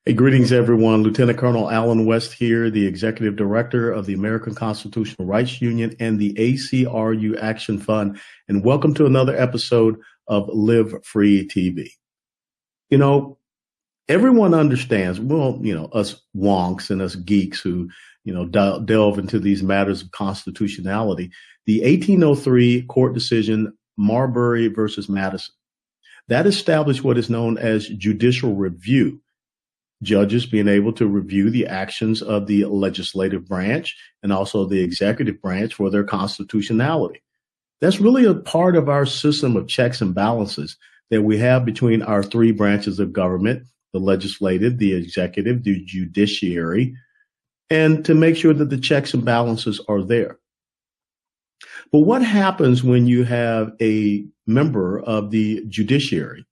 Hey, greetings, everyone. Lieutenant Colonel Alan West here, the Executive Director of the American Constitutional Rights Union and the ACRU Action Fund, and welcome to another episode of Live Free TV. You know, everyone understands, us wonks and us geeks who, delve into these matters of constitutionality, the 1803 court decision, Marbury versus Madison, that established what is known as judicial review. Judges being able to review the actions of the legislative branch and also the executive branch for their constitutionality. That's really a part of our system of checks and balances that we have between our three branches of government, the legislative, the executive, the judiciary, and to make sure that the checks and balances are there. But what happens when you have a member of the judiciary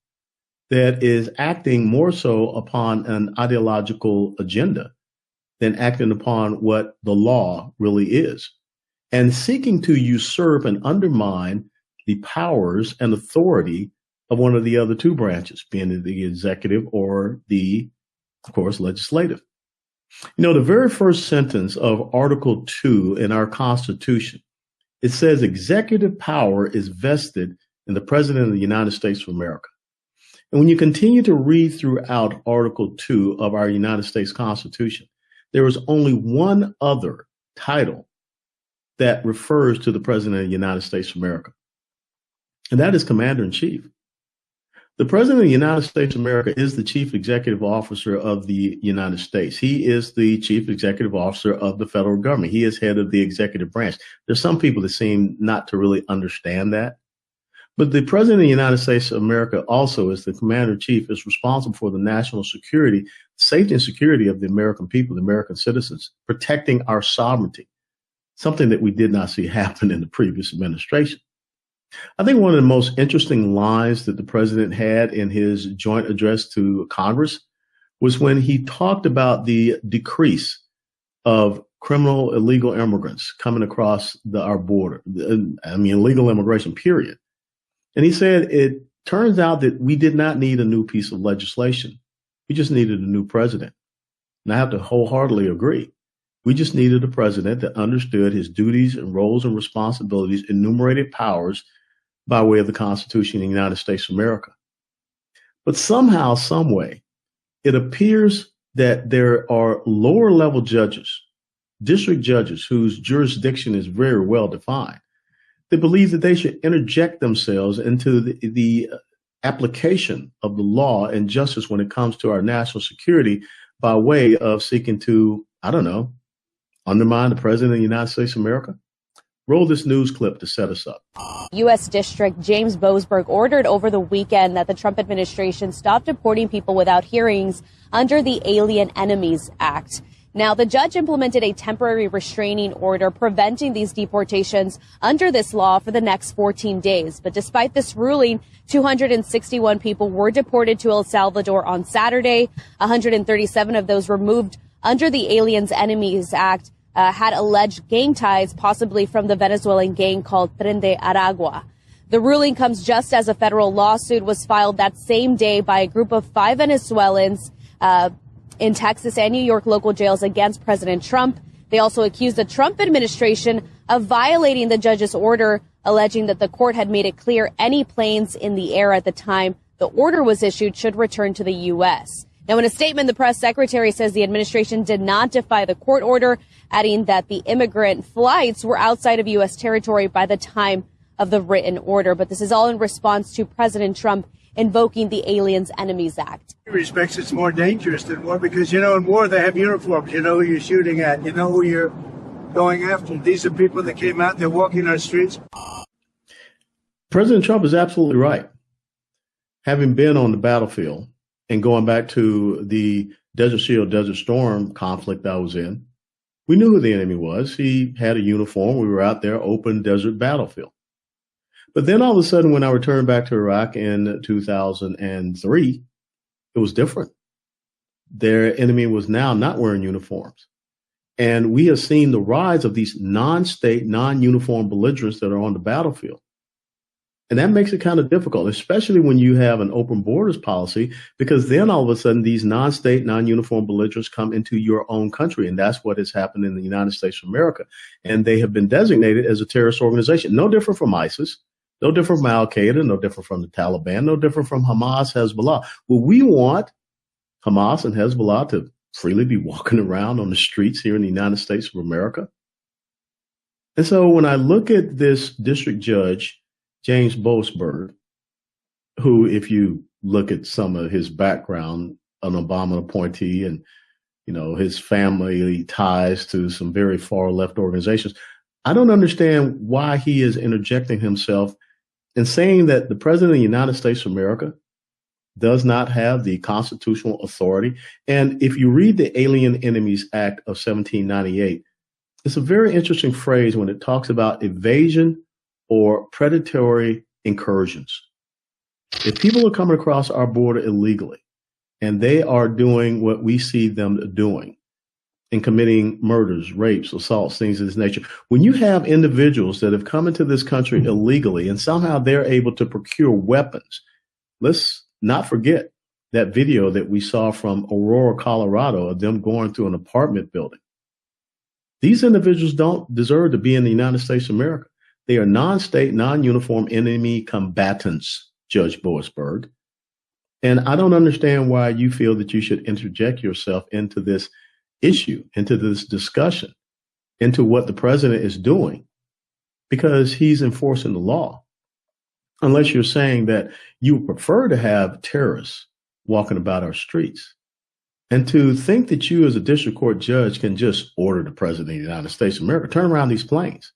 that is acting more so upon an ideological agenda than acting upon what the law really is, and seeking to usurp and undermine the powers and authority of one of the other two branches, being the executive or the, of course, legislative? The very first sentence of Article 2 in our Constitution, it says executive power is vested in the President of the United States of America. And when you continue to read throughout Article 2 of our United States Constitution, there is only one other title that refers to the President of the United States of America, and that is Commander in Chief. The President of the United States of America is the Chief Executive Officer of the United States. He is the Chief Executive Officer of the federal government. He is head of the executive branch. There's some people that seem not to really understand that. But the President of the United States of America also, as the Commander-in-Chief, is responsible for the national security, safety and security of the American people, the American citizens, protecting our sovereignty, something that we did not see happen in the previous administration. I think one of the most interesting lines that the president had in his joint address to Congress was when he talked about the decrease of criminal illegal immigrants coming across our border. Illegal immigration, period. And he said, it turns out that we did not need a new piece of legislation. We just needed a new president. And I have to wholeheartedly agree. We just needed a president that understood his duties and roles and responsibilities, enumerated powers by way of the Constitution of the United States of America. But somehow, some way, it appears that there are lower level judges, district judges whose jurisdiction is very well defined, they believe that they should interject themselves into the application of the law and justice when it comes to our national security by way of seeking to, undermine the President of the United States of America. Roll this news clip to set us up. U.S. District James Boasberg ordered over the weekend that the Trump administration stop deporting people without hearings under the Alien Enemies Act. Now, the judge implemented a temporary restraining order preventing these deportations under this law for the next 14 days. But despite this ruling, 261 people were deported to El Salvador on Saturday. 137 of those removed under the Aliens Enemies Act had alleged gang ties, possibly from the Venezuelan gang called Tren de Aragua. The ruling comes just as a federal lawsuit was filed that same day by a group of 5 Venezuelans in Texas and New York local jails against President Trump. They also accused the Trump administration of violating the judge's order, alleging that the court had made it clear any planes in the air at the time the order was issued should return to the U.S. Now, in a statement, the press secretary says the administration did not defy the court order, adding that the immigrant flights were outside of U.S. territory by the time of the written order. But this is all in response to President Trump invoking the Aliens Enemies Act. In respects, it's more dangerous than war because, in war they have uniforms. You know who you're shooting at. You know who you're going after. These are people that came out. They're walking our streets. President Trump is absolutely right. Having been on the battlefield and going back to the Desert Shield, Desert Storm conflict I was in, we knew who the enemy was. He had a uniform. We were out there, open desert battlefield. But then all of a sudden, when I returned back to Iraq in 2003, it was different. Their enemy was now not wearing uniforms. And we have seen the rise of these non-state, non-uniform belligerents that are on the battlefield. And that makes it kind of difficult, especially when you have an open borders policy, because then all of a sudden these non-state, non-uniform belligerents come into your own country. And that's what has happened in the United States of America. And they have been designated as a terrorist organization, no different from ISIS, no different from Al-Qaeda, no different from the Taliban, no different from Hamas, Hezbollah. Well, we want Hamas and Hezbollah to freely be walking around on the streets here in the United States of America. And so when I look at this district judge, James Boasberg, who, if you look at some of his background, an Obama appointee, and his family ties to some very far left organizations, I don't understand why he is interjecting himself and saying that the president of the United States of America does not have the constitutional authority. And if you read the Alien Enemies Act of 1798, it's a very interesting phrase when it talks about evasion or predatory incursions. If people are coming across our border illegally and they are doing what we see them doing and committing murders, rapes, assaults, things of this nature, when you have individuals that have come into this country illegally and somehow they're able to procure weapons, let's not forget that video that we saw from Aurora, Colorado, of them going through an apartment building. These individuals don't deserve to be in the United States of America. They are non-state, non-uniform enemy combatants, Judge Boasberg. And I don't understand why you feel that you should interject yourself into this issue, into this discussion, into what the president is doing, because he's enforcing the law. Unless you're saying that you would prefer to have terrorists walking about our streets. And to think that you as a district court judge can just order the president of the United States of America, turn around these planes.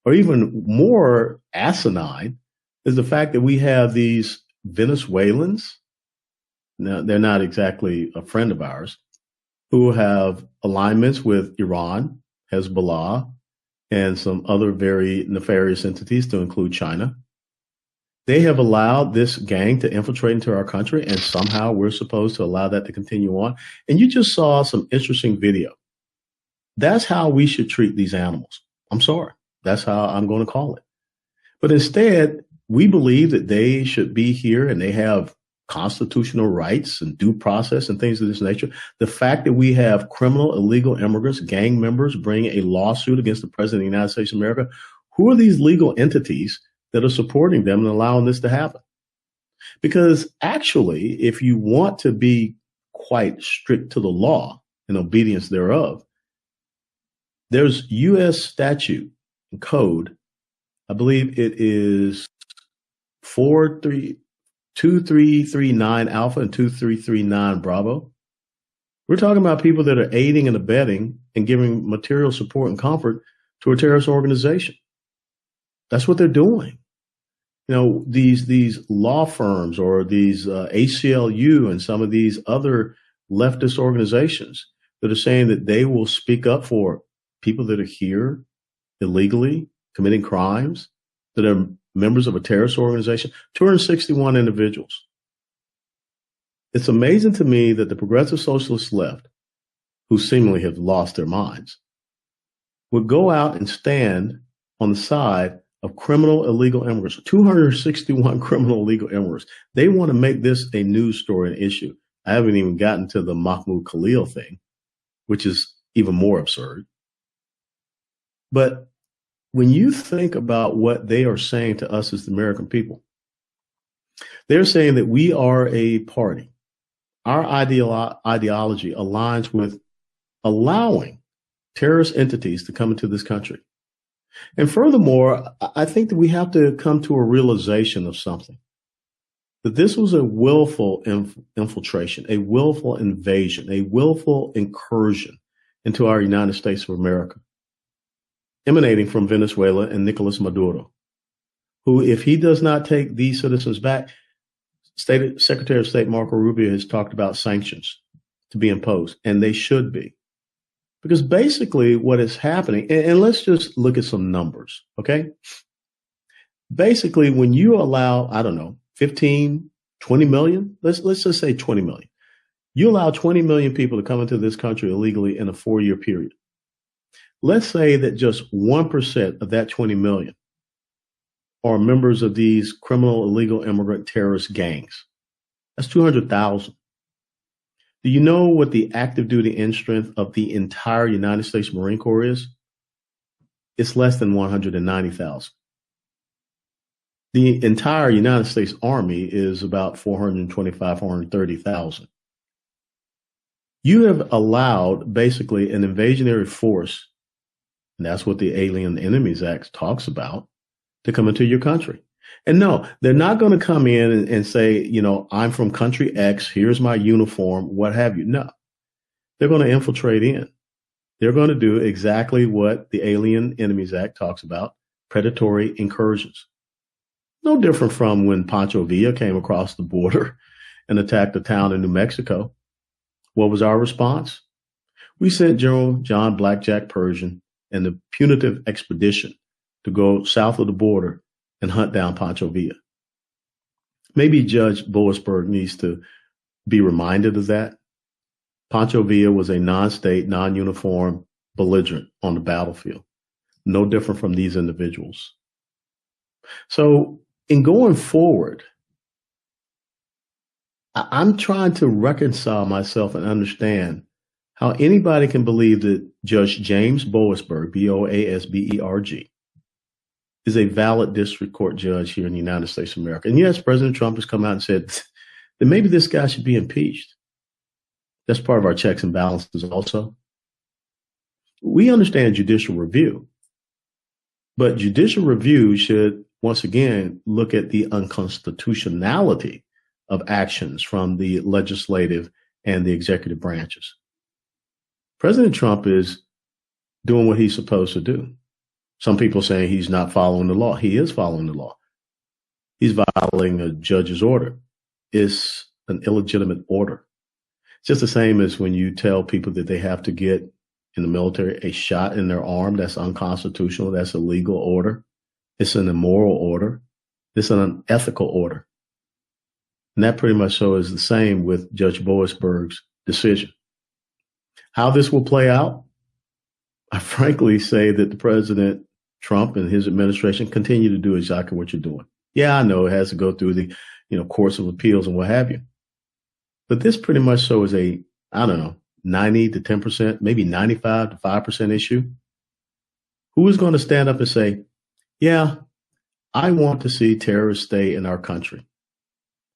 Or even more asinine is the fact that we have these Venezuelans. Now, they're not exactly a friend of ours, who have alignments with Iran, Hezbollah, and some other very nefarious entities to include China. They have allowed this gang to infiltrate into our country, and somehow we're supposed to allow that to continue on. And you just saw some interesting video. That's how we should treat these animals. I'm sorry. That's how I'm going to call it. But instead, we believe that they should be here and they have constitutional rights and due process and things of this nature. The fact that we have criminal, illegal immigrants, gang members bringing a lawsuit against the president of the United States of America, who are these legal entities that are supporting them and allowing this to happen? Because actually, if you want to be quite strict to the law and obedience thereof, there's U.S. statute and code. I believe it is 2339 Alpha and 2339 Bravo. We're talking about people that are aiding and abetting and giving material support and comfort to a terrorist organization. That's what they're doing. These law firms or these ACLU and some of these other leftist organizations that are saying that they will speak up for people that are here illegally committing crimes, that are members of a terrorist organization, 261 individuals. It's amazing to me that the progressive socialist left, who seemingly have lost their minds, would go out and stand on the side of criminal illegal immigrants, 261 criminal illegal immigrants. They want to make this a news story and issue. I haven't even gotten to the Mahmoud Khalil thing, which is even more absurd. But when you think about what they are saying to us as the American people, they're saying that we are a party. Our ideology aligns with allowing terrorist entities to come into this country. And furthermore, I think that we have to come to a realization of something, that this was a willful infiltration, a willful invasion, a willful incursion into our United States of America, emanating from Venezuela and Nicolas Maduro, who, if he does not take these citizens back, Secretary of State Marco Rubio has talked about sanctions to be imposed, and they should be. Because basically what is happening, and let's just look at some numbers, okay? Basically, when you allow, 15, 20 million, let's just say 20 million. You allow 20 million people to come into this country illegally in a 4-year period. Let's say that just 1% of that 20 million are members of these criminal illegal immigrant terrorist gangs. That's 200,000. Do you know what the active duty end strength of the entire United States Marine Corps is? It's less than 190,000. The entire United States Army is about 425, 430,000. You have allowed basically an invasionary force, and that's what the Alien Enemies Act talks about, to come into your country. And no, they're not going to come in and say, you know, I'm from country X, here's my uniform, what have you. No, they're going to infiltrate in. They're going to do exactly what the Alien Enemies Act talks about, predatory incursions. No different from when Pancho Villa came across the border and attacked a town in New Mexico. What was our response? We sent General John Blackjack Pershing and the punitive expedition to go south of the border and hunt down Pancho Villa. Maybe Judge Boasberg needs to be reminded of that. Pancho Villa was a non-state, non-uniform belligerent on the battlefield, no different from these individuals. So in going forward, I'm trying to reconcile myself and understand how anybody can believe that Judge James Boasberg, Boasberg, is a valid district court judge here in the United States of America. And yes, President Trump has come out and said that maybe this guy should be impeached. That's part of our checks and balances also. We understand judicial review, but judicial review should, once again, look at the unconstitutionality of actions from the legislative and the executive branches. President Trump is doing what he's supposed to do. Some people saying he's not following the law. He is following the law. He's violating a judge's order. It's an illegitimate order. It's just the same as when you tell people that they have to get in the military a shot in their arm. That's unconstitutional. That's a legal order. It's an immoral order. It's an unethical order. And that pretty much so is the same with Judge Boasberg's decision. How this will play out, I frankly say that the President Trump and his administration continue to do exactly what you're doing. Yeah, I know it has to go through the, courts of appeals and what have you. But this pretty much so is a, 90 to 10%, maybe 95 to 5% issue. Who is going to stand up and say, yeah, I want to see terrorists stay in our country.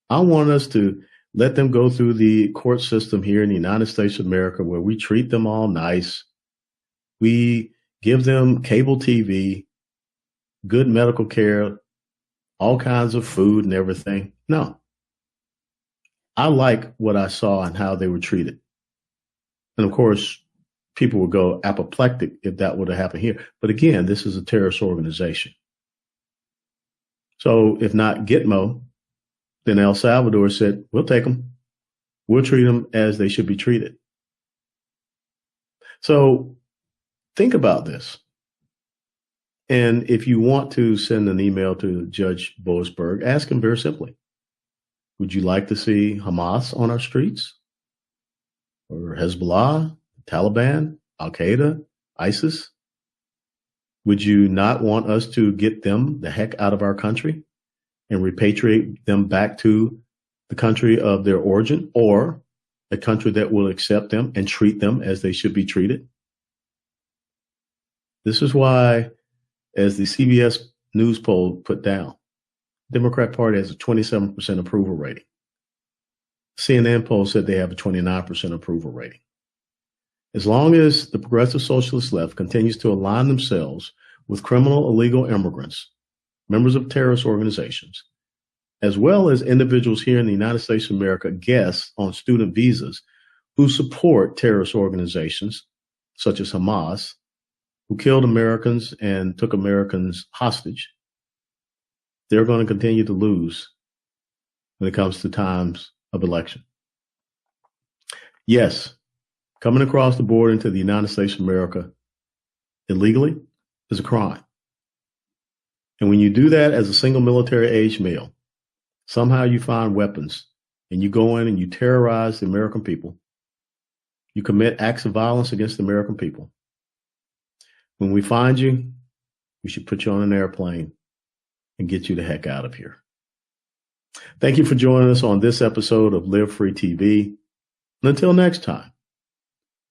I want us to let them go through the court system here in the United States of America where we treat them all nice. We give them cable TV, good medical care, all kinds of food and everything. No. I like what I saw and how they were treated. And of course, people would go apoplectic if that would have happened here. But again, this is a terrorist organization. So if not Gitmo, then El Salvador said, we'll take them. We'll treat them as they should be treated. So think about this. And if you want to send an email to Judge Boasberg, ask him very simply, would you like to see Hamas on our streets? Or Hezbollah, Taliban, Al-Qaeda, ISIS? Would you not want us to get them the heck out of our country and repatriate them back to the country of their origin or a country that will accept them and treat them as they should be treated? This is why, as the CBS News poll put down, the Democrat Party has a 27% approval rating. CNN poll said they have a 29% approval rating. As long as the progressive socialist left continues to align themselves with criminal illegal immigrants, members of terrorist organizations, as well as individuals here in the United States of America, guests on student visas who support terrorist organizations such as Hamas, who killed Americans and took Americans hostage, they're going to continue to lose when it comes to times of election. Yes, coming across the border into the United States of America illegally is a crime. And when you do that as a single military age male, somehow you find weapons and you go in and you terrorize the American people. You commit acts of violence against the American people. When we find you, we should put you on an airplane and get you the heck out of here. Thank you for joining us on this episode of Live Free TV. And until next time,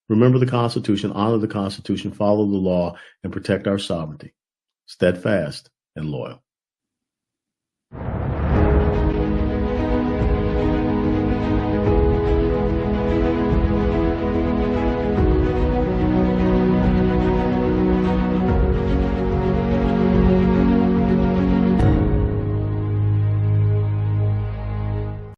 remember the Constitution, honor the Constitution, follow the law, and protect our sovereignty. Steadfast and loyal.